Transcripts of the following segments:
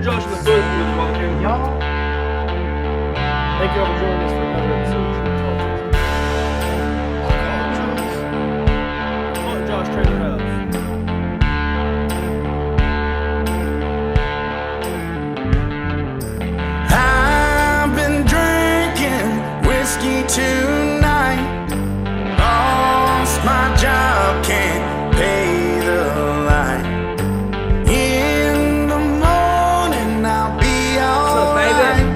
to Josh in the booth with the while the camera. Y'all. Thank y'all for joining us for another episode of True Talk. Call it Josh Trailer House. I've been drinking whiskey tonight. Lost my job, can't pay the light. In the morning I'll be alright.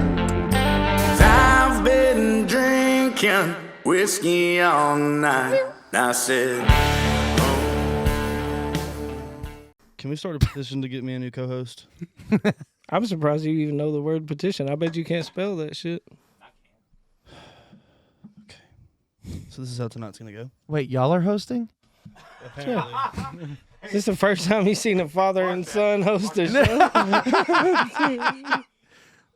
'Cause I've been drinking whiskey all night. I said, Can we start a petition to get me a new co-host? I'm surprised you even know the word petition. I bet you can't spell that shit. Okay. So this is how tonight's gonna go. Wait, y'all are hosting? Apparently. Is this the first time you've seen a father and son host a show?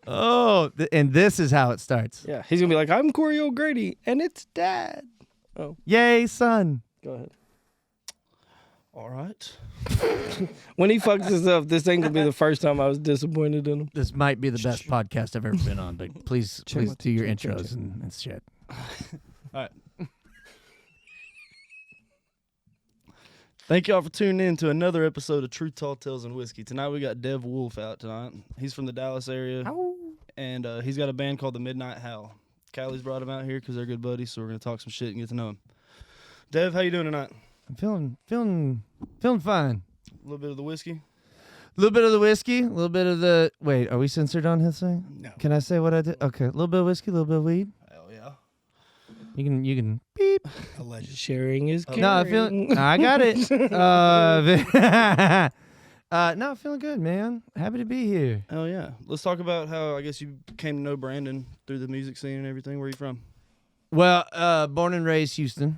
Oh, and this is how it starts. Yeah, he's gonna be like, I'm Corey O'Grady, and it's Dad. Oh, Yay, son. go ahead. All right. When he fucks this up, this ain't gonna be the first time I was disappointed in him. This might be the best podcast I've ever been on, but please do your check. intros and shit. All right. Thank y'all for tuning in to another episode of True Tall Tales and Whiskey. Tonight we got Dev Wulf out tonight. He's from the Dallas area, and he's got a band called the Midnight Howl. Callie's brought him out here because they're good buddies, so we're gonna talk some shit and get to know him. Dev, how you doing tonight? I'm feeling fine. A little bit of the whiskey? A little bit of the whiskey, a little bit of the... Wait, are we censored on his thing? No. Can I say what I did? Okay, a little bit of whiskey, a little bit of weed. Hell yeah. You can beep. Alleged. Sharing is caring. No, I got it. No, feeling good, man. Happy to be here. Hell yeah. Let's talk about how I guess you came to know Brandon through the music scene and everything. Where are you from? Well, born and raised Houston.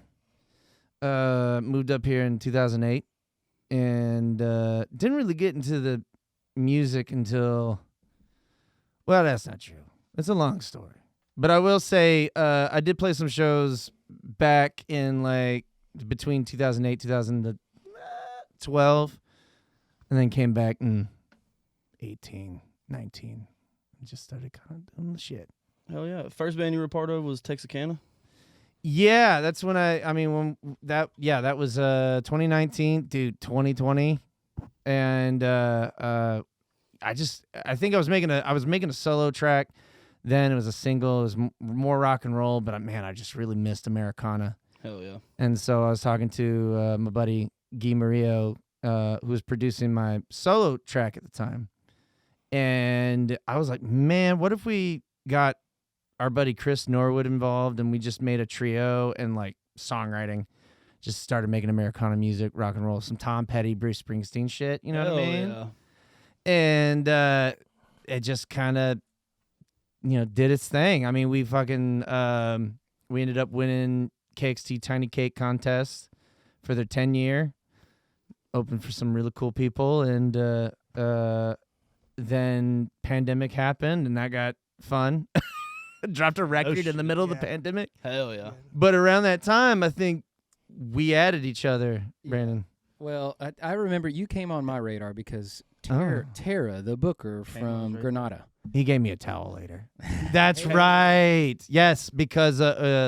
Moved up here in 2008, and didn't really get into the music until... Well, that's not true. It's a long story. But I will say I did play some shows back in like between 2008 2012, and then came back in 18, 19, and just started kind of doing the shit. Hell yeah. First band you were a part of was Texarkana? Yeah, that's when that was 2019, dude, 2020. And I think I was making a solo track. Then it was a single. It was more rock and roll, but man, I just really missed Americana. Hell yeah. And so I was talking to my buddy Guy Murillo, who was producing my solo track at the time. And I was like, man, what if we got our buddy Chris Norwood involved and we just made a trio and like songwriting, just started making Americana music, rock and roll, some Tom Petty, Bruce Springsteen shit, you know what I mean? Yeah. And it just kind of, did its thing. I mean, we fucking, we ended up winning KXT Tiny Cake contest for their 10-year, opened for some really cool people. And then pandemic happened and that got fun. Dropped a record in the middle of the pandemic. Hell yeah. But around that time, I think we added each other, Brandon. Well, I remember you came on my radar because Tara, the booker from Granada. He gave me a towel later. That's right. Yes, because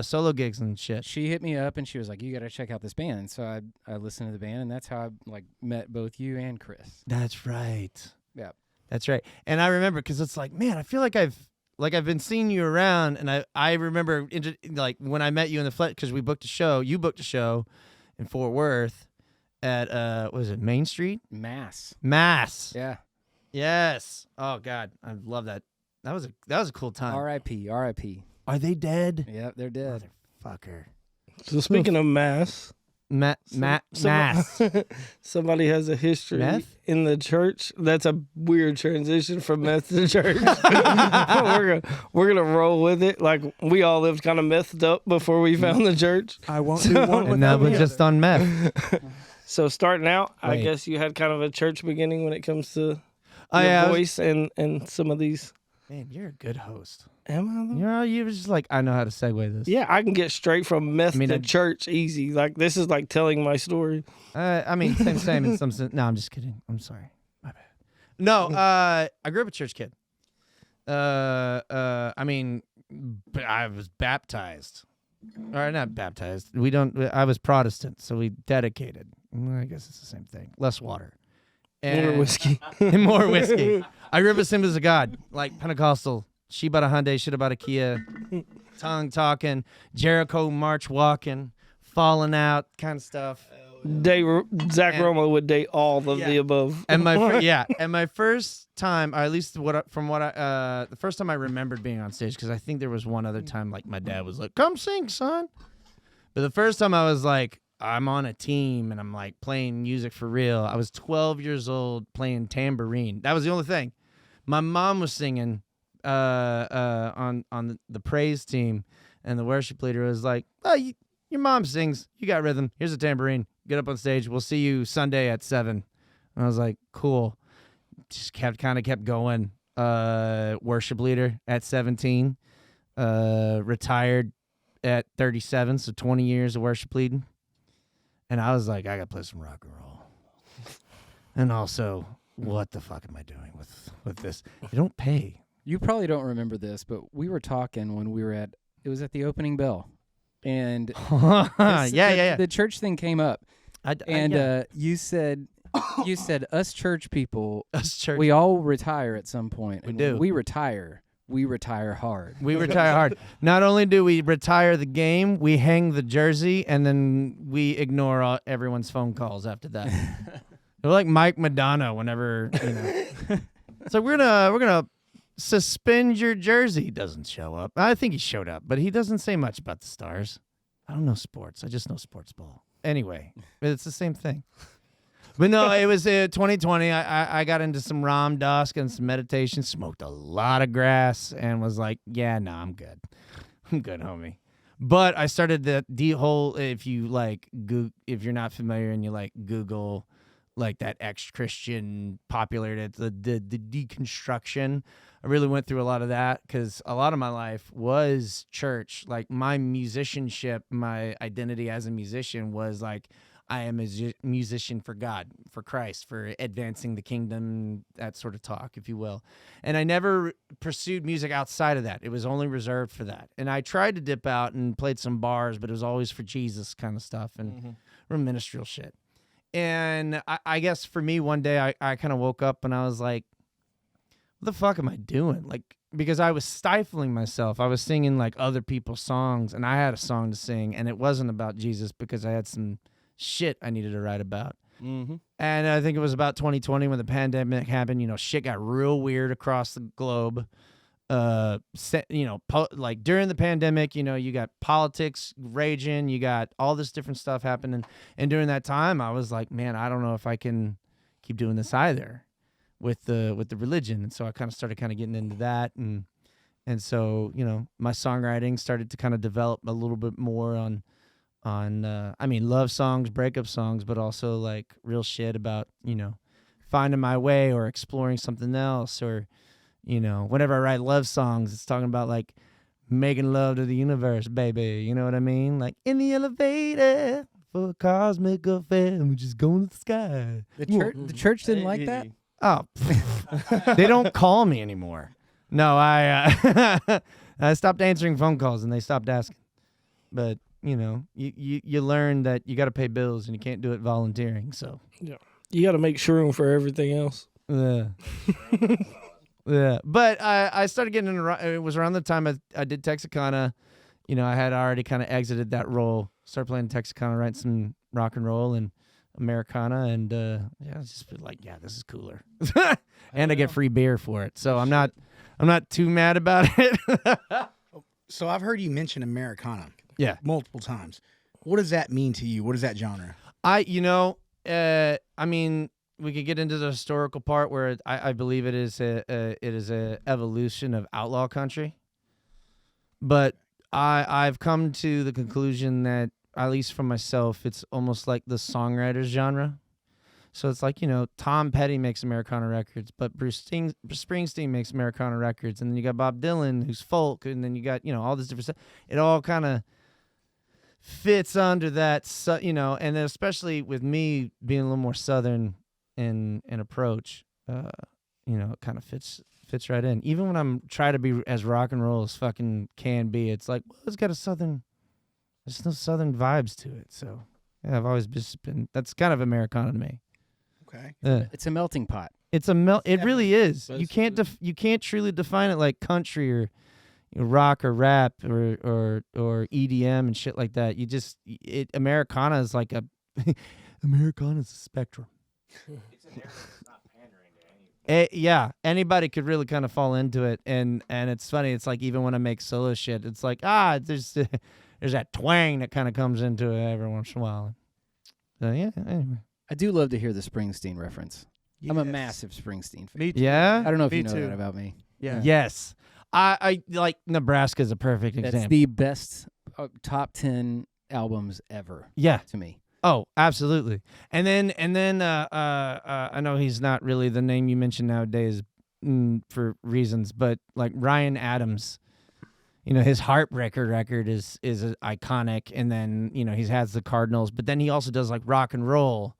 solo gigs and shit. She hit me up and she was like, "You got to check out this band." And so I listened to the band, and that's how I met both you and Chris. That's right. Yeah, that's right. And I remember because it's like, man, I feel like I've been seeing you around, and I remember when I met you in the flat because we booked a show. You booked a show in Fort Worth at what was it, Main Street? Mass. Yeah. Yes. Oh God, I love that. That was a cool time. R.I.P. Are they dead? Yeah, they're dead. Motherfucker. So speaking of mass, mass. Somebody has a history Meth? in the church. That's a weird transition from meth to church. we're gonna roll with it. Like we all lived kind of methed up before we found the church. I won't do one And now we're just on meth. So starting out, I Wait. guess you had kind of a church beginning when it comes to Oh, your yeah, voice and some of these. Man, you're a good host. Am I though? You're just like, I know how to segue this. Yeah, I can get straight from meth to church easy. Like this is like telling my story. I mean, same in some sense. No, I'm just kidding. I'm sorry. My No, I grew up a church kid. I mean, I was baptized. Or not baptized. I was Protestant, so we dedicated. I guess it's the same thing. Less water. More whiskey. And more whiskey. I grew up Assemblies of God, like Pentecostal. She bought a Hyundai, should have bought a Kia. Tongue talking, Jericho march walking, falling out kind of stuff. Zach Roma would date all of the above. And my first time, or at least the first time I remembered being on stage, because I think there was one other time, like my dad was like, "Come sing, son." But the first time I was like, I'm on a team and I'm like playing music for real. I was 12 years old playing tambourine. That was the only thing. My mom was singing on the praise team, and the worship leader was like, "Oh, your mom sings. You got rhythm. Here's a tambourine. Get up on stage. We'll see you Sunday at 7." And I was like, cool. Just kept going. Worship leader at 17. Retired at 37, so 20 years of worship leading. And I was like, I got to play some rock and roll. And also, what the fuck am I doing with this? They don't pay. You probably don't remember this, but we were talking when we were it was at the opening bell. And the church thing came up. You said us church people, we all retire at some point. We do. When we retire hard. We retire hard. Not only do we retire the game, we hang the jersey, and then we ignore everyone's phone calls after that. We're like Mike Madonna whenever, So we're gonna suspend your jersey. He doesn't show up. I think he showed up, but he doesn't say much about the Stars. I don't know sports. I just know sports ball. Anyway, it's the same thing. But no, it was 2020. I got into some Ram Dusk and some meditation, smoked a lot of grass, and was like, yeah, no, I'm good. I'm good, homie. But I started the whole, if you're not familiar and you like Google like that ex-Christian popular, the deconstruction, I really went through a lot of that because a lot of my life was church. Like my musicianship, my identity as a musician was like, I am a musician for God, for Christ, for advancing the kingdom, that sort of talk, if you will. And I never pursued music outside of that. It was only reserved for that. And I tried to dip out and played some bars, but it was always for Jesus kind of stuff and ministerial shit. And I guess for me, one day I kind of woke up and I was like, what the fuck am I doing? Like, because I was stifling myself. I was singing like other people's songs, and I had a song to sing, and it wasn't about Jesus because I had some shit I needed to write about. And I think it was about 2020 when the pandemic happened. Shit got real weird across the globe. Like during the pandemic, you got politics raging, you got all this different stuff happening. And during that time, I was like, man, I don't know if I can keep doing this either with the religion. And so I kind of started getting into that. And so, my songwriting started to kind of develop a little bit more on love songs, breakup songs, but also like real shit about, finding my way or exploring something else. Or, whenever I write love songs, it's talking about like making love to the universe, baby. You know what I mean? Like in the elevator for a cosmic affair, we're just going to the sky. The church didn't like that? Oh, they don't call me anymore. No, I stopped answering phone calls and they stopped asking. But you learn that you got to pay bills and you can't do it volunteering. So yeah, you got to make room for everything else. Yeah. Yeah. But I started getting into, it was around the time I did Texarkana. I had already kind of exited that role. Started playing Texarkana, writing some rock and roll and Americana, and I was just like, yeah, this is cooler. And I get free beer for it, so I'm not too mad about it. So I've heard you mention Americana, multiple times. What does that mean to you? What is that genre? We could get into the historical part where I believe it is a evolution of outlaw country, but I've come to the conclusion that, at least for myself, it's almost like the songwriter's genre. So it's like, Tom Petty makes Americana records, but Bruce Springsteen makes Americana records, and then you got Bob Dylan, who's folk, and then you got, all this different stuff. It all kind of fits under that, and then especially with me being a little more Southern in approach, it kind of fits right in. Even when I'm trying to be as rock and roll as fucking can be, it's like, well, it's got there's no southern vibes to it. So yeah, I've always just been, that's kind of Americana to me. Okay. It's a melting pot. It's it really is. You can't truly define it like country or rock or rap or EDM and shit like that. Americana is like Americana's a spectrum. It's an area that's not pandering to anything. Yeah, anybody could really kind of fall into it, and it's funny. It's like even when I make solo shit, it's like there's that twang that kind of comes into it every once in a while. So yeah, anyway. I do love to hear the Springsteen reference. Yes. I'm a massive Springsteen fan. Me too. Yeah? I don't know if Me you know too. that about me. Yeah. Yes. I like Nebraska's a perfect That's example. the best top 10 albums ever. Yeah. To me. Oh, absolutely. And then I know he's not really the name you mention nowadays for reasons, but like Ryan Adams, his Heartbreaker record is iconic, and then he has the Cardinals, but then he also does like rock and roll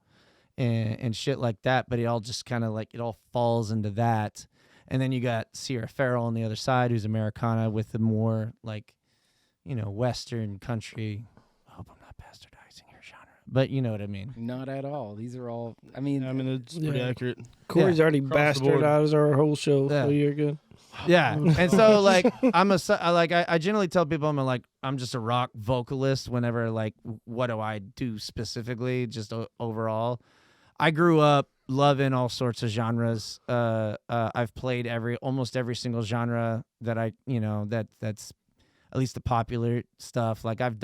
and shit like that, but it all just kind of like it all falls into that. And then you got Sierra Farrell on the other side, who's Americana with the more like Western country. I hope I'm not bastardizing your genre, but you know what I mean. Not at all. These are all. I mean, it's pretty accurate. Corey's already Across the board. bastardized our whole show, so you're good. Yeah, and so like I generally tell people I'm just a rock vocalist. Whenever like what do I do specifically, just overall. I grew up loving all sorts of genres. I've played almost every single genre that that's at least the popular stuff. Like I've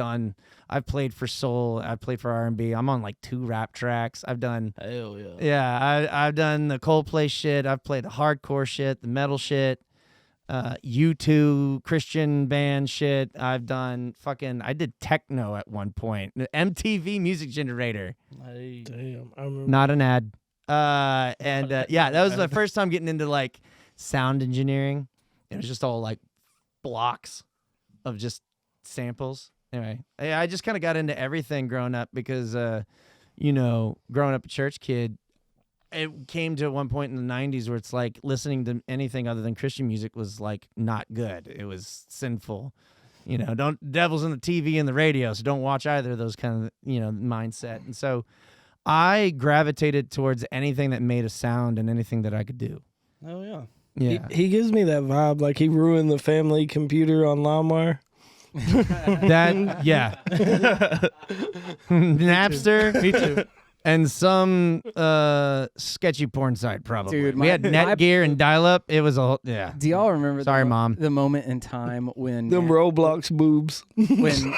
played for soul, I've played for R&B. I'm on like 2 rap tracks. I've done Hell yeah. Yeah, I've done the Coldplay shit. I've played the hardcore shit, the metal shit, U2 Christian band shit. I've done I did techno at one point. The MTV Music Generator. Hey. Damn, I remember. Not an ad. Yeah, that was my first time getting into like sound engineering. It was just all like blocks of just samples. Anyway, I just kind of got into everything growing up because, growing up a church kid, it came to one point in the 90s where it's like listening to anything other than Christian music was like not good. It was sinful. Devil's in the TV and the radio, so don't watch either of those kind of, mindset. And so I gravitated towards anything that made a sound and anything that I could do. Oh, yeah. Yeah. He gives me that vibe, like he ruined the family computer on LimeWire. Yeah. Napster. Me too. And some sketchy porn site, probably. Dude, we had Netgear and dial-up. It was yeah. Do y'all remember Sorry, Mom. the moment in time when Them Roblox boobs. when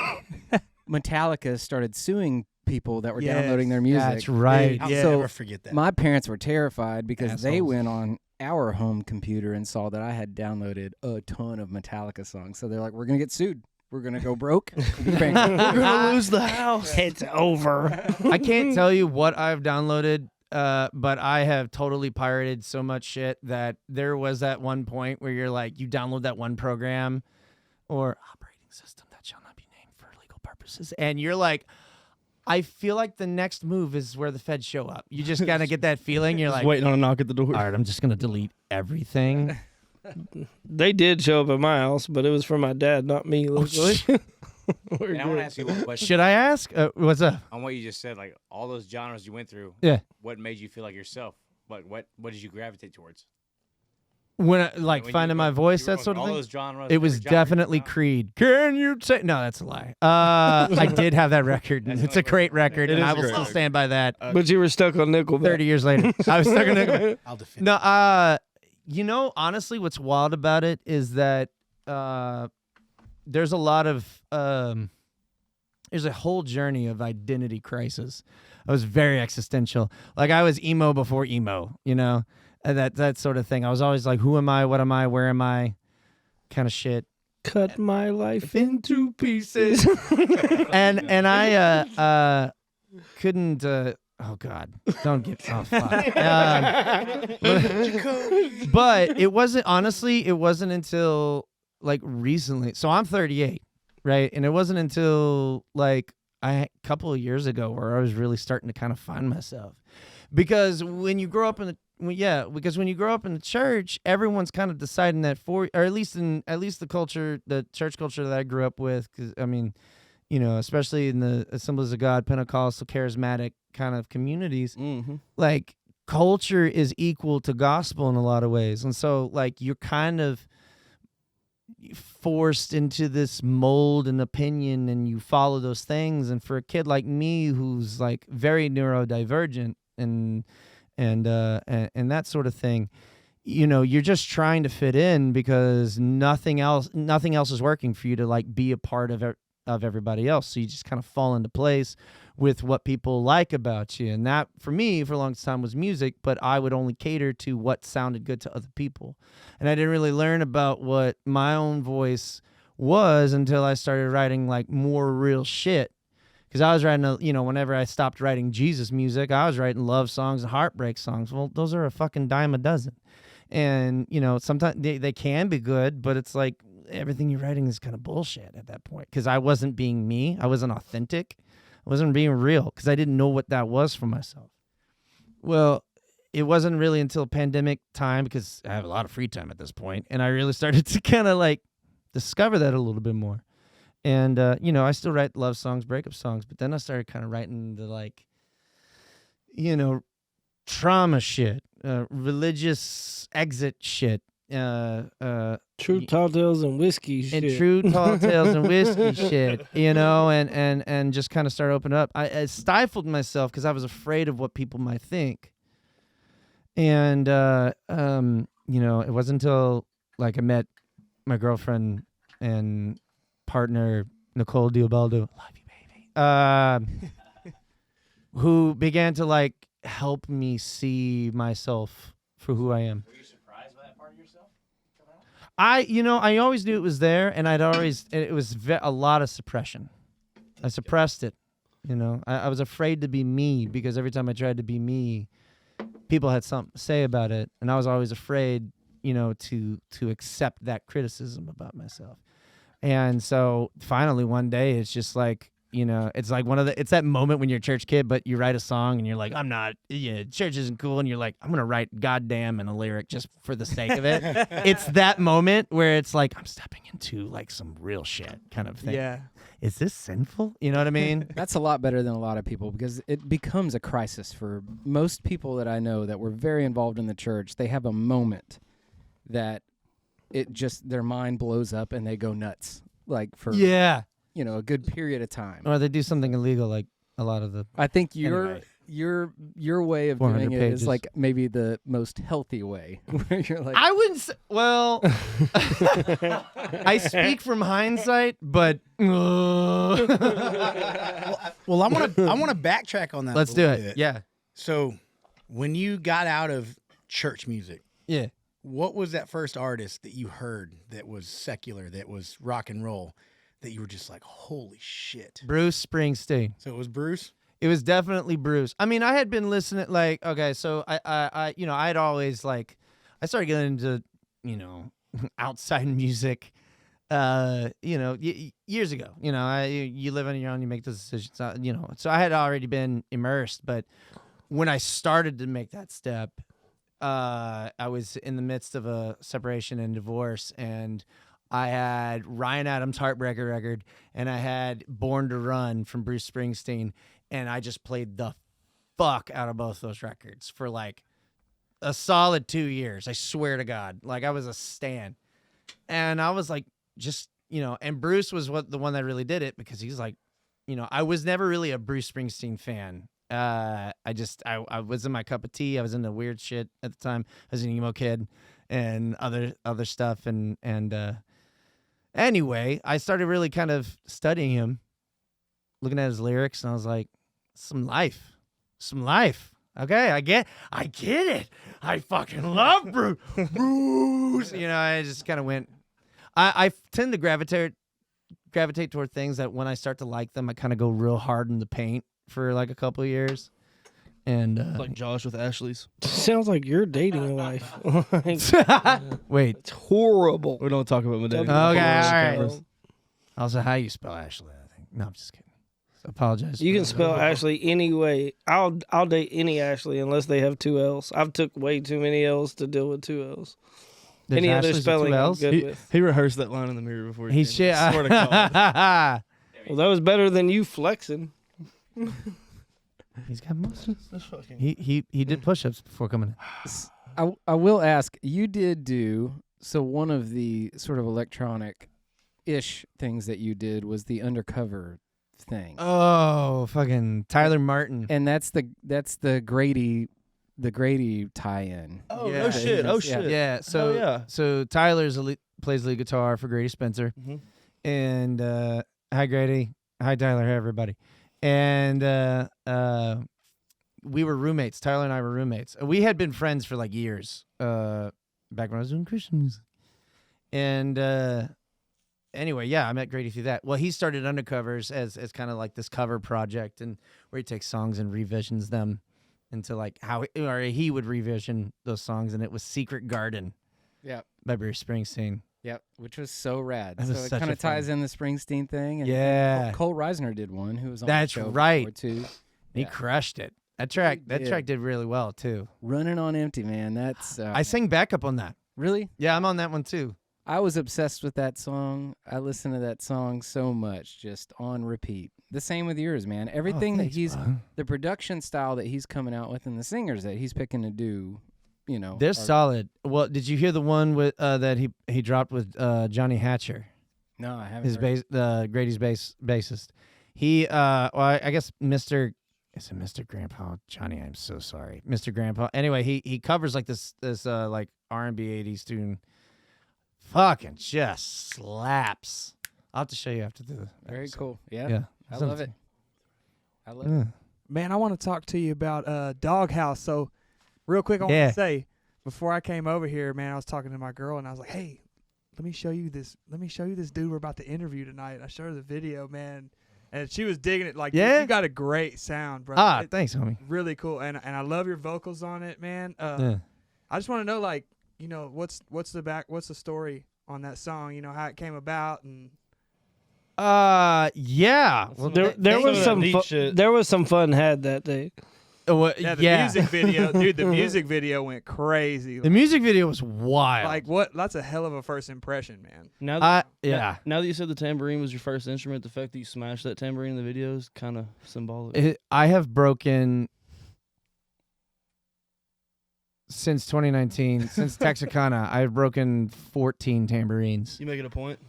Metallica started suing people that were downloading their music? That's right. I'll So never forget that. my parents were terrified because they Assholes. went on our home computer and saw that I had downloaded a ton of Metallica songs. So they're like, we're going to get sued. We're going to go broke. We're We're gonna lose the house. It's over. I can't tell you what I've downloaded, but I have totally pirated so much shit that there was that one point where you're like, you download that one program or operating system that shall not be named for legal purposes, and you're like, I feel like the next move is where the feds show up. You just gotta get that feeling. You're Just like, waiting on a knock at the door. all right, I'm just gonna delete everything. They did show up at my house, but it was for my dad, not me. Luckily. We're And I want good. to ask you one question. Should I ask? What's up? On what you just said, like all those genres you went through. Yeah. What made you feel like yourself? What did you gravitate towards? When I, like When finding you my were- voice, you that were sort of all thing. those genres. It was different genres definitely you found? Creed. Can you say? No, that's a lie. I did have that record. That's It's the a only great record. record, It and is I will great. still stand by that. But you were stuck on Nickelback. 30 years later, I was stuck in Nickelback. I'll defend. No, honestly, what's wild about it is that there's a lot of there's a whole journey of identity crisis. I was very existential. Like I was emo before emo, and that sort of thing. I was always like, who am I? What am I? Where am I? Kind of shit. Cut my life into pieces. and I couldn't. Oh God! Don't get. Oh fuck. But it wasn't. Honestly, it wasn't until like recently. So I'm 38, right? And it wasn't until like a couple of years ago where I was really starting to kind of find myself, because when you grow up in the church, everyone's kind of deciding that or at least the culture, the church culture that I grew up with, because I mean, you know, especially in the Assemblies of God, Pentecostal, charismatic kind of communities, like culture is equal to gospel in a lot of ways, and so like you're kind of forced into this mold and opinion, and you follow those things. And for a kid like me who's like very neurodivergent and that sort of thing, you know, you're just trying to fit in because nothing else is working for you to like be a part of everybody else. So you just kind of fall into place with what people like about you. And that for me for a long time was music, but I would only cater to what sounded good to other people. And I didn't really learn about what my own voice was until I started writing like more real shit. Because I was writing, whenever I stopped writing Jesus music, I was writing love songs and heartbreak songs. Well, those are a fucking dime a dozen. And, you know, sometimes they can be good, but it's like everything you're writing is kind of bullshit at that point. Because I wasn't being me. I wasn't authentic. I wasn't being real because I didn't know what that was for myself. Well, it wasn't really until pandemic time, because I have a lot of free time at this point, and I really started to kind of like discover that a little bit more. And, I still write love songs, breakup songs, but then I started kind of writing the like, trauma shit, religious exit shit, True tall tales and whiskey shit. And true tall tales and whiskey shit, and just kind of start opening up. I stifled myself because I was afraid of what people might think. And, it wasn't until like I met my girlfriend and partner, Nicole Diobaldo, love you, baby, who began to like help me see myself for who I am. I always knew it was there, and it was a lot of suppression. I suppressed it, I was afraid to be me, because every time I tried to be me, people had something to say about it, and I was always afraid, to accept that criticism about myself. And so finally one day it's just like, it's like it's that moment when you're a church kid, but you write a song and you're like, church isn't cool. And you're like, I'm going to write goddamn in a lyric just for the sake of it. It's that moment where it's like, I'm stepping into like some real shit kind of thing. Yeah. Is this sinful? You know what I mean? That's a lot better than a lot of people, because it becomes a crisis for most people that I know that were very involved in the church. They have a moment that their mind blows up and they go nuts, like for a good period of time. Or they do something illegal, like a lot of the. I think your way of doing it is like maybe the most healthy way. Where you're like, I wouldn't say, well, I speak from hindsight, but well, I want to backtrack on that. Let's do it. Bit. Yeah. So, when you got out of church music, yeah, what was that first artist that you heard that was secular, that was rock and roll, that you were just like, holy shit? Bruce Springsteen. So it was Bruce? It was definitely Bruce. I mean, I had been listening, like, okay, so I'd always like, I started getting into, outside music, years ago. You live on your own, you make those decisions, so I had already been immersed. But when I started to make that step, I was in the midst of a separation and divorce, and I had Ryan Adams' Heartbreaker record, and I had Born to Run from Bruce Springsteen, and I just played the fuck out of both those records for like a solid 2 years. I swear to God. Like, I was a stan. And I was like, just, and Bruce was the one that really did it, because he's like, I was never really a Bruce Springsteen fan. I was in my cup of tea. I was into weird shit at the time. I was an emo kid and other stuff. And anyway, I started really kind of studying him, looking at his lyrics, and I was like, some life. Okay, I get it. I fucking love Bruce. I just kind of went. I tend to gravitate toward things that when I start to like them, I kind of go real hard in the paint for like a couple of years. And like Josh with Ashley's. Sounds like your dating life. Wait, it's horrible. We don't talk about my dating. Okay, all right. Also, how you spell Ashley? I think. No, I'm just kidding. apologize. You for can that. spell Ashley any way. I'll date any Ashley unless they have 2 L's. I've took way too many L's to deal with 2 L's. There's Any other Ashley's with spelling 2 I'm L's? good with. He rehearsed that line in the mirror before he He came. shit. Swear to God. Well, that was better than you flexing. He's got muscles. He did push-ups before coming in. I will ask, you did do, so one of the sort of electronic-ish things that you did was the undercover thing. Oh, fucking Tyler Martin. And that's the Grady tie-in. Oh, Yeah. no shit. Oh, Yeah. shit. Yeah. So yeah. so Tyler's plays lead guitar for Grady Spencer, and hi Grady, hi Tyler, hi everybody, and we were roommates. Tyler and I were roommates. We had been friends for like years, back when I was doing Christian music, and anyway, yeah, I met Grady through that. Well, he started Undercovers as kind of like this cover project, and where he takes songs and revisions them into like how he would revision those songs, and it was Secret Garden. Yep. By Bruce Springsteen. Yep, which was so rad. That So was it such kind a of ties fun- in the Springsteen thing. And Yeah. Cole Reisner did one, who was on That's the show right. before, too. He Yeah. crushed it. That track did. did really well too. Running on Empty, man. That's I sang backup on that. really. Yeah, I'm on that one too. I was obsessed with that song. I listened to that song so much, just on repeat. The same with yours, man. Everything that the production style that he's coming out with, and the singers that he's picking to do, you know, They're are- solid. Well, did you hear the one with that he dropped with Johnny Hatcher, No, I haven't. his heard. Grady's bassist. He I guess Mr. Is it Mr. Grandpa Johnny? I'm so sorry, Mr. Grandpa. Anyway, he covers like this like R&B 80s tune. Fucking just slaps. I'll have to show you after the Very episode. cool. Yeah, Yeah, I love it. I love Yeah. it. Man, I want to talk to you about Doghouse. So, real quick, I want Yeah. to say, before I came over here, man, I was talking to my girl, and I was like, "Hey, let me show you this. Let me show you this dude we're about to interview tonight." I showed her the video, man, and she was digging it. Like, Yeah? you got a great sound, bro. Thanks, homie. Really cool, and I love your vocals on it, man. Yeah. I just want to know, like, you know, what's the story on that song? You know, how it came about, and Yeah. Well, There was of that some neat shit. there was some fun had that day. yeah, the music video, dude. The music video went crazy. The music video was wild. Like, what? That's a hell of a first impression, man. Now that, yeah. Now that you said the tambourine was your first instrument, the fact that you smashed that tambourine in the video is kind of symbolic. I have broken since 2019, since Texarkana. I've broken 14 tambourines. You make it a point.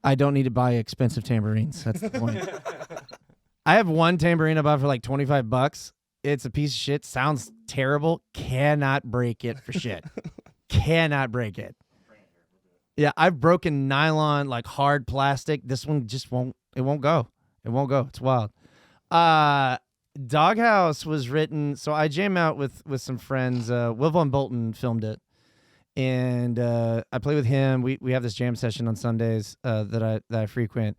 I don't need to buy expensive tambourines. That's the point. I have one tambourine I bought for like $25. It's a piece of shit. Sounds terrible. Cannot break it for shit. Cannot break it. Yeah, I've broken nylon, like hard plastic. This one just won't. It won't go. It won't go. It's wild. Doghouse was written. So I jam out with some friends. Will Von Bolton filmed it. And I play with him. We have this jam session on Sundays that I frequent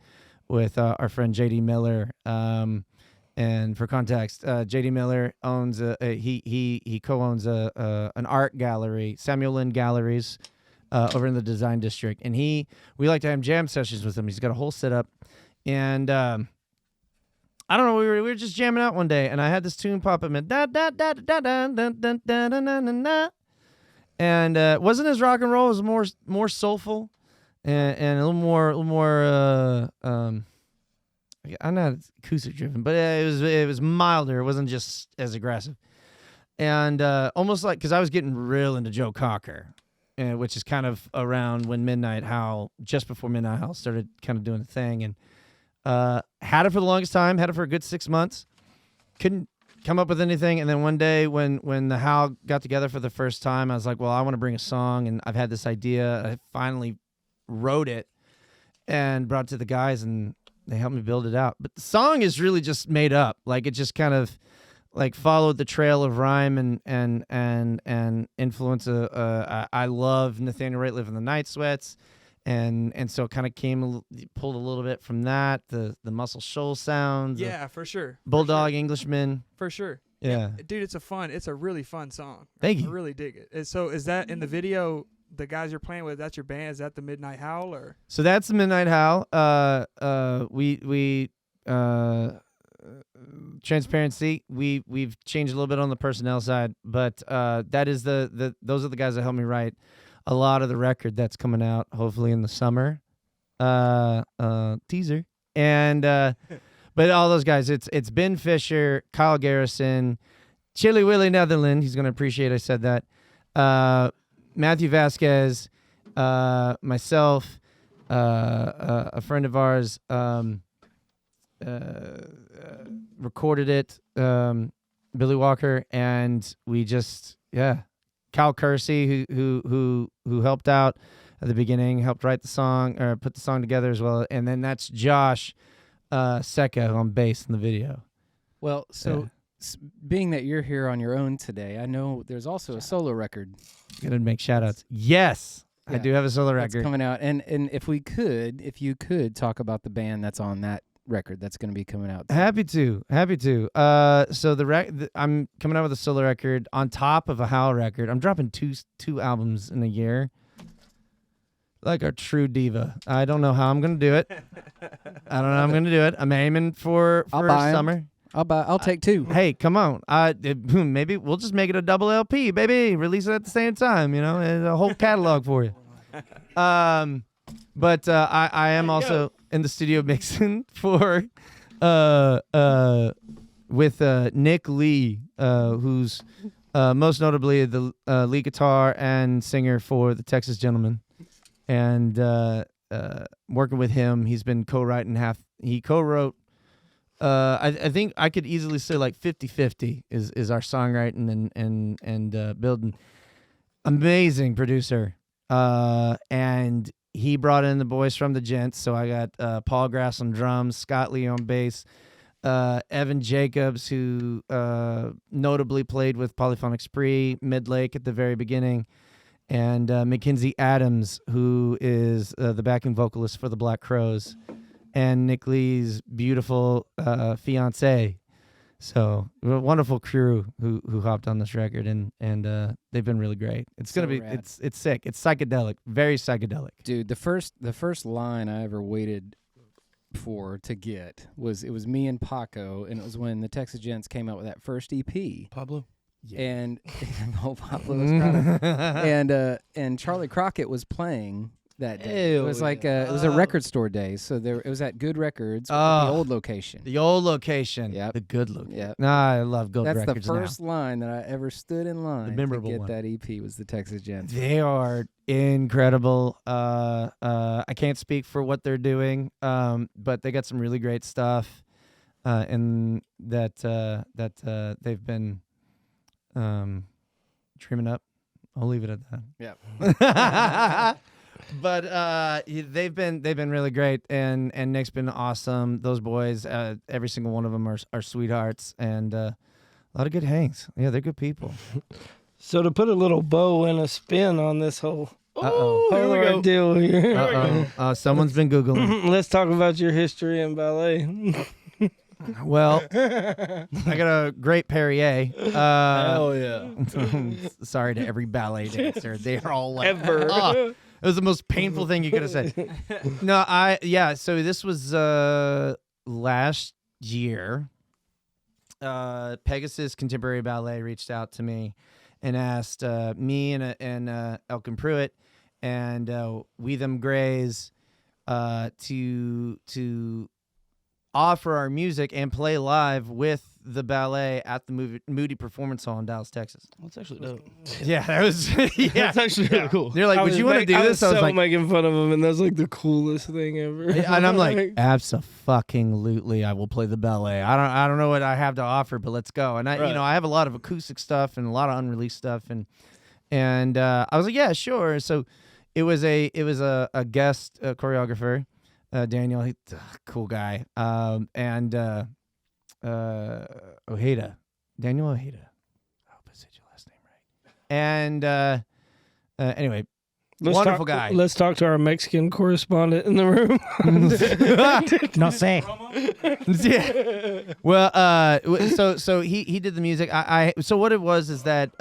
with our friend JD Miller. And for context, JD Miller owns he co-owns an art gallery, Samuel Lynn Galleries, over in the Design District. And we like to have jam sessions with him. He's got a whole setup. And I don't know, we were just jamming out one day, and I had this tune pop up and da da da da da da da da da da da. And it wasn't as rock and roll. It was more soulful and a little more I'm not acoustic driven, but it was milder. It wasn't just as aggressive. And almost like, because I was getting real into Joe Cocker, which is kind of around when Midnight Howl, just before Midnight Howl started kind of doing the thing. And had it for the longest time, had it for a good 6 months. Couldn't come up with anything. And then one day when the Howl got together for the first time, I was like, well, I want to bring a song, and I've had this idea. I finally wrote it and brought it to the guys, and they helped me build it out. But the song is really just made up. Like, it just kind of like followed the trail of rhyme and influence. I love Nathaniel Rateliff and the Night Sweats. And so it kind of pulled a little bit from that, the Muscle Shoals sounds. Yeah, for sure. Bulldog Englishman. For sure. Yeah. Dude, it's a really fun song. Thank you. I really dig it. And so is that in the video, the guys you're playing with, that's your band? Is that the Midnight Howl, or? So that's the Midnight Howl. We transparency, we've changed a little bit on the personnel side, but that is those are the guys that helped me write a lot of the record that's coming out hopefully in the summer. Teaser. And but all those guys, it's Ben Fisher, Kyle Garrison, Chili Willie Netherland, he's gonna appreciate I said that, Matthew Vasquez, myself, a friend of ours recorded it, Billy Walker, and we just Cal Kersey who helped out at the beginning, helped write the song or put the song together as well, and then that's Josh Secca on bass in the video. Well, so being that you're here on your own today, I know there's also a solo record. Gonna make shout outs. Yes, I do have a solo record coming out, and if you could talk about the band that's on that record that's going to be coming out soon. Happy to. So I'm coming out with a solo record on top of a Howl record. I'm dropping two albums in a year, like a true diva. I don't know how I'm gonna do it. I'm aiming for summer. I'll take two. Hey, come on. Maybe we'll just make it a double LP, baby. Release it at the same time. It's a whole catalog for you. But I am also in the studio mixing for with Nick Lee, who's most notably the lead guitar and singer for the Texas Gentlemen, and working with him, he's been co-writing he co-wrote. I think I could easily say like 50-50 is our songwriting and building. Amazing producer, and he brought in the boys from the Gents. So I got Paul Grass on drums, Scott Lee on bass, Evan Jacobs, who notably played with Polyphonic Spree, Mid-Lake at the very beginning, and Mackenzie Adams, who is the backing vocalist for the Black Crowes, and Nick Lee's beautiful fiance. So a wonderful crew who hopped on this record, and they've been really great. It's gonna be rad. It's sick. It's psychedelic, very psychedelic. Dude, the first line I ever waited for to get was me and Paco, and it was when the Texas Gents came out with that first EP. Pablo. Yeah. And Pablo was proud of, and Charlie Crockett was playing that day. It was like it was a record store day, so it was at Good Records, the old location. The old location. Yeah, the good location. Yeah, I love Good Records. That's the first line that I ever stood in line to get one. that EP was the Texas Gents. They are incredible. I can't speak for what they're doing, but they got some really great stuff, and that they've been dreaming up. I'll leave it at that. Yeah. But they've been really great, and Nick's been awesome. Those boys, every single one of them are sweethearts, and a lot of good hangs. Yeah, they're good people. So to put a little bow and a spin on this whole deal here. Someone's been Googling. Let's talk about your history in ballet. Well, I got a great Perrier. Hell yeah. Sorry to every ballet dancer. They are all like, Ever. It was the most painful thing you could have said. So this was last year. Pegasus Contemporary Ballet reached out to me and asked me and Elkin Pruitt and We Them Grays to offer our music and play live with the ballet at the Moody Performance Hall in Dallas, Texas. That's actually dope. Yeah, that was That's actually really cool. They're like, would you want to do this? I was like, making fun of him, and that's like the coolest thing ever. And I'm like, abso-fucking-lutely, I will play the ballet. I don't know what I have to offer, but let's go. And I have a lot of acoustic stuff and a lot of unreleased stuff, and I was like, yeah, sure. So it was a guest choreographer, Daniel, cool guy, and Ojeda, Daniel Ojeda. I hope I said your last name right. And anyway, wonderful guy. Let's talk to our Mexican correspondent in the room. No sé. Yeah. Well, so he did the music. So what it was is that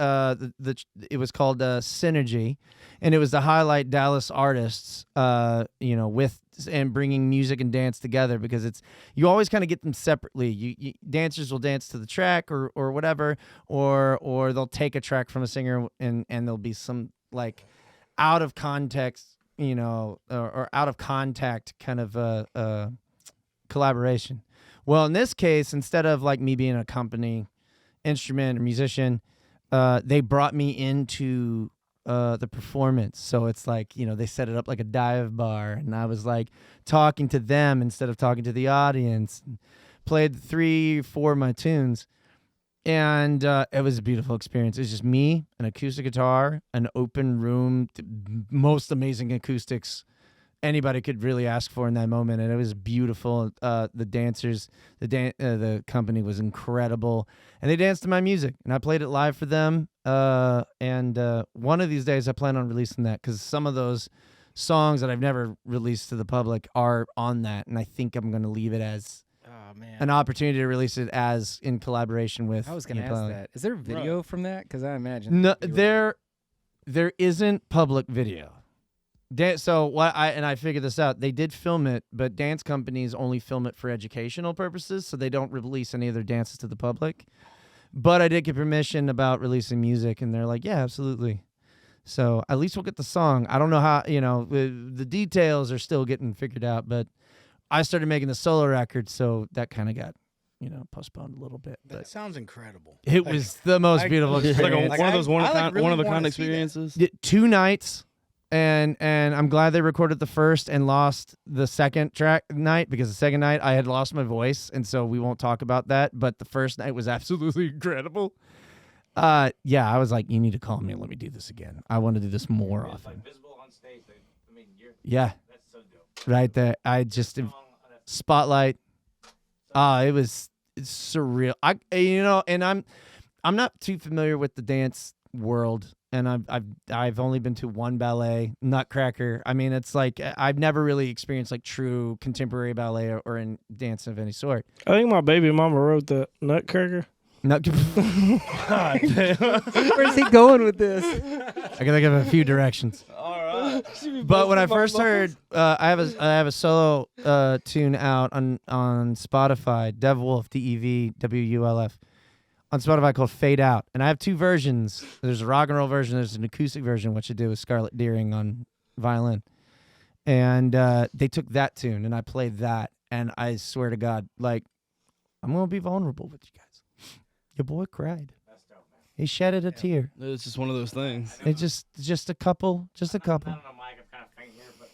it was called Synergy, and it was to highlight Dallas artists, with and bringing music and dance together, because you always kind of get them separately. You dancers will dance to the track or whatever, or they'll take a track from a singer and there'll be some like out of context, or out of contact kind of collaboration. Well, in this case, instead of like me being a company instrument or musician, they brought me into the performance. So it's like, they set it up like a dive bar, and I was like talking to them instead of talking to the audience. Played 3 or 4 of my tunes, and it was a beautiful experience. It was just me, an acoustic guitar, an open room, most amazing acoustics anybody could really ask for in that moment, and it was beautiful. The dancers, the company was incredible, and they danced to my music, and I played it live for them. And one of these days, I plan on releasing that, because some of those songs that I've never released to the public are on that, and I think I'm going to leave it as an opportunity to release it as in collaboration with. I was going to ask that. Is there a video from that? Because I imagine no, there isn't public video. So I figured this out. They did film it, but dance companies only film it for educational purposes, so they don't release any of their dances to the public. But I did get permission about releasing music, and they're like, yeah, absolutely. So at least we'll get the song. I don't know how, the details are still getting figured out, but I started making the solo record, so that kind of got, postponed a little bit. But that sounds incredible. It was the most beautiful experience. Like one of those one of a kind experiences. 2 nights. And I'm glad they recorded the first and lost the second night, because the second night I had lost my voice, and so we won't talk about that. But the first night was absolutely incredible. Yeah, I was like, you need to call me and let me do this again. I want to do this more often. Like visible on stage. Yeah, that's so dope. Right there. I just spotlight. It was surreal. And I'm not too familiar with the dance world. And I've only been to one ballet, Nutcracker. I mean, it's like I've never really experienced like true contemporary ballet or in dance of any sort. I think my baby mama wrote the Nutcracker. Where's he going with this? I can think of a few directions. All right. But when I first heard, I have a solo tune out on Spotify, Dev Wulf, DEVWULF. On Spotify called Fade Out. And I have 2 versions. There's a rock and roll version. There's an acoustic version, which I do with Scarlett Deering on violin. And they took that tune, and I played that. And I swear to God, like, I'm going to be vulnerable with you guys. Your boy cried. That's dope, man. He shedded a tear. It's just one of those things. It's just a couple. Just a couple. I don't know, Mike. I'm kind of faint here, but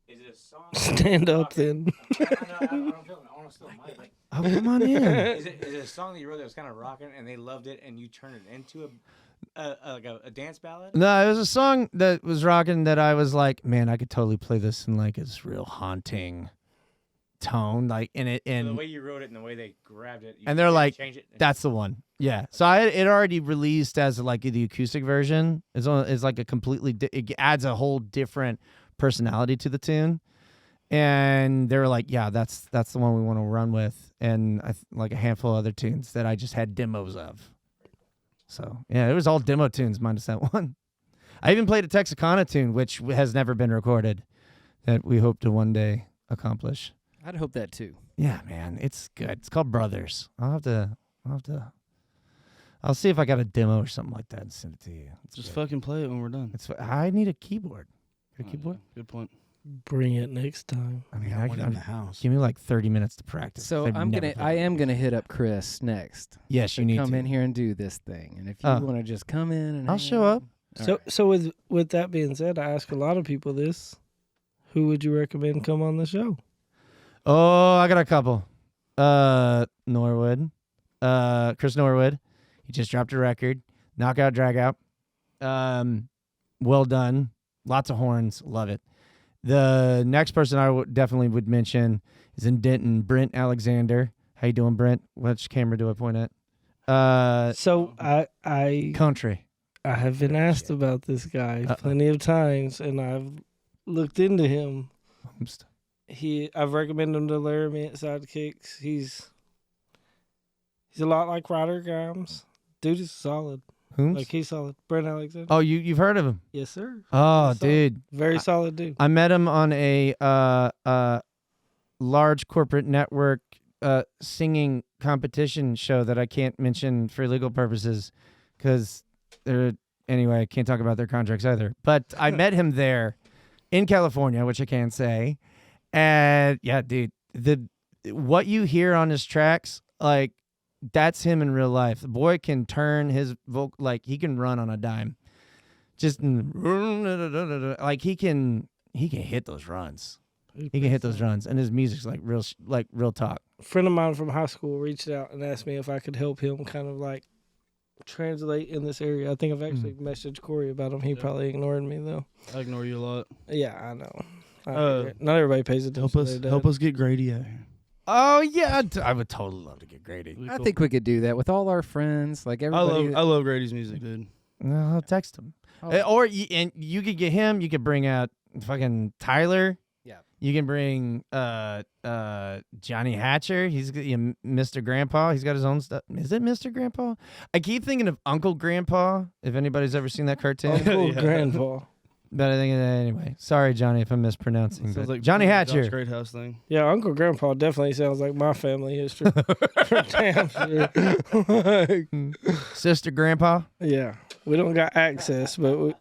is it a song? Stand up, then. I don't feel it. I want to still Mike. Like, Oh, come on in. Is it a song that you wrote that was kind of rocking and they loved it and you turned it into a dance ballad? No, it was a song that was rocking that I was like, man, I could totally play this in like this real haunting tone, like in it. And so the way you wrote it and the way they grabbed it, and they're like, change it. that's the one. Yeah. So it already released as like the acoustic version. It's like a completely. It adds a whole different personality to the tune. And they were like, yeah, that's the one we want to run with. And like a handful of other tunes that I just had demos of. So, yeah, it was all demo tunes minus that one. I even played a Texarkana tune, which has never been recorded, that we hope to one day accomplish. I'd hope that too. Yeah, man, it's good. It's called Brothers. I'll see if I got a demo or something like that and send it to you. Just fucking play it when we're done. I need a keyboard. Got a keyboard? Good point. Bring it next time. I mean, I got one in the house. Give me like 30 minutes to practice. So I am gonna hit up Chris next. Yes, you need to come in here and do this thing. And if you want to just come in and I'll show up. So with that being said, I ask a lot of people this: who would you recommend come on the show? Oh, I got a couple. Norwood, Chris Norwood. He just dropped a record, Knockout Dragout. Well done. Lots of horns. Love it. The next person I definitely would mention is in Denton, Brent Alexander. How you doing, Brent? Which camera do I point at? So I country. I have been asked about this guy plenty of times, and I've looked into him. I've recommended him to Laramie at Sidekicks. He's a lot like Ryder Grimes. Dude is solid. Whom? Like he's solid. Brent Alexander. Oh, you've heard of him? Yes, sir. Oh, Solid. dude. Very solid dude. I met him on a large corporate network singing competition show that I can't mention for legal purposes because anyway, I can't talk about their contracts either. But I met him there in California, which I can't say. And yeah, dude, what you hear on his tracks, like, that's him in real life. The boy can turn his vocal, like he can run on a dime. Just like he can hit those runs. He can hit those runs, and his music's like real talk. A friend of mine from high school reached out and asked me if I could help him kind of like translate in this area. I think I've actually messaged Corey about him. He probably ignored me though. I ignore you a lot. Yeah, I know. Not everybody pays attention. Help us get Grady out here. Oh yeah, I would totally love to get Grady. I think we could do that with all our friends, like everybody. I love Grady's music, dude. No, I'll text him. Oh. And you could get him. You could bring out fucking Tyler. Yeah. You can bring Johnny Hatcher. He's Mr. Grandpa. He's got his own stuff. Is it Mr. Grandpa? I keep thinking of Uncle Grandpa. If anybody's ever seen that cartoon. Uncle Grandpa. But I think anyway. Sorry, Johnny, if I'm mispronouncing. Sounds like Johnny Hatcher. Josh Greathouse thing. Yeah, Uncle Grandpa definitely sounds like my family history. Damn sure. Sister Grandpa. Yeah, we don't got accents, but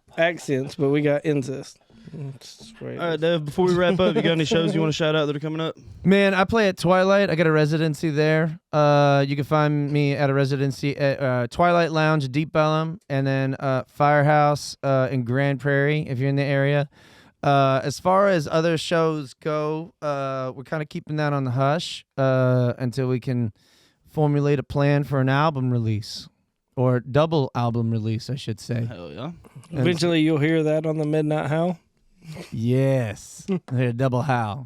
we got incest. All right, Dev, before we wrap up, you got any shows you want to shout out that are coming up? Man, I play at Twilight. I got a residency there. You can find me at a residency at Twilight Lounge, Deep Ellum, and then Firehouse in Grand Prairie if you're in the area. As far as other shows go, we're kind of keeping that on the hush until we can formulate a plan for an album release. Or double album release, I should say. Hell yeah. Eventually you'll hear that on the Midnight Howl. Yes. Double Howl.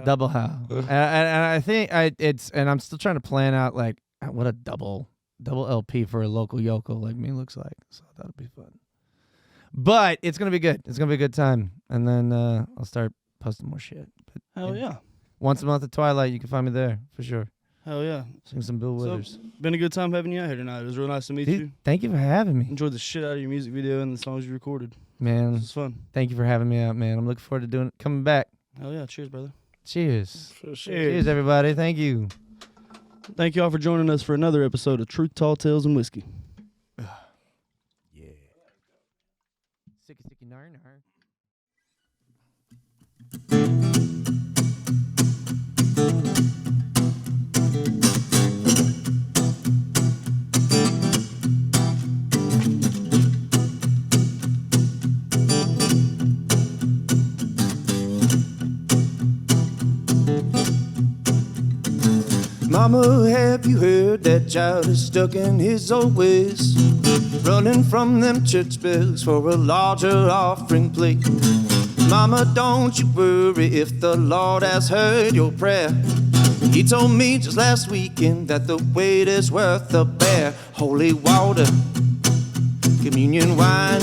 Double Howl. And I think and I'm still trying to plan out like what a double LP for a local yokel like me looks like. So that'll be fun. But it's going to be good. It's going to be a good time. And then I'll start posting more shit. But, Hell yeah. Once a month at Twilight, you can find me there for sure. Hell yeah. Sing some Bill Withers. Been a good time having you out here tonight. It was real nice to meet you. Thank you for having me. Enjoyed the shit out of your music video and the songs you recorded. Man. It was fun. Thank you for having me out, man. I'm looking forward to coming back. Hell yeah. Cheers, brother. Cheers. For sure. Cheers, everybody. Thank you. Thank y'all for joining us for another episode of Truth, Tall Tales, and Whiskey. Yeah. Sticky, nar. Mama, have you heard that child is stuck in his old ways, running from them church bells for a larger offering plate? Mama, don't you worry if the Lord has heard your prayer. He told me just last weekend that the wait is worth the bear. Holy water, communion wine,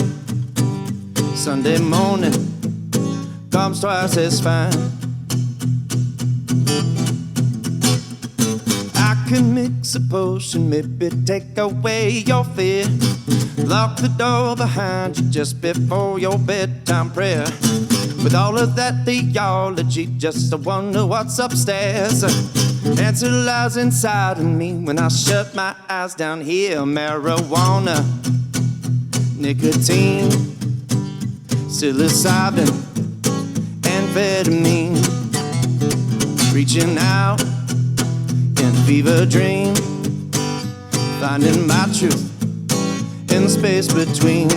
Sunday morning comes twice as fine. I can mix a potion, maybe take away your fear. Lock the door behind you just before your bedtime prayer. With all of that theology, just I wonder what's upstairs. Answer lies inside of me when I shut my eyes down here. Marijuana, nicotine, psilocybin, amphetamine. Reaching out in fever dream, finding my truth in the space between.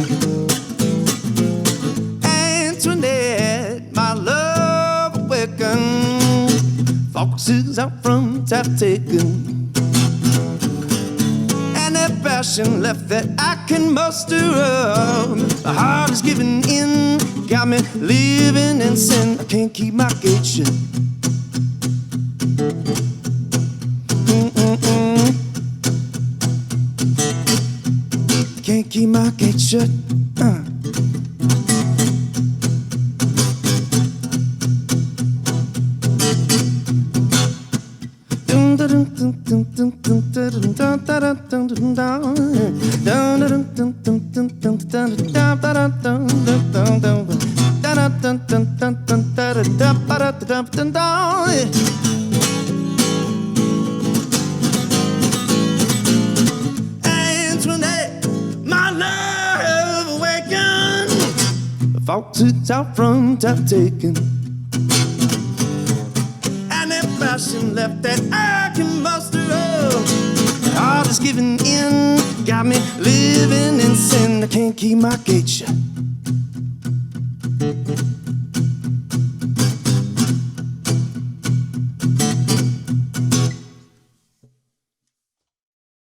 Antoinette, my love awakened, focuses out front have taken, and that passion left that I can muster up. My heart is giving in, got me living in sin. I can't keep my gate shut. Can't keep my gate shut. Dum dum dum dum dum dum dum dum dum dum. Antoinette, my love awakened. Foxes out front have taken, and that passion left that I can muster up. Heart is giving in, got me living in sin. I can't keep my gauge shut.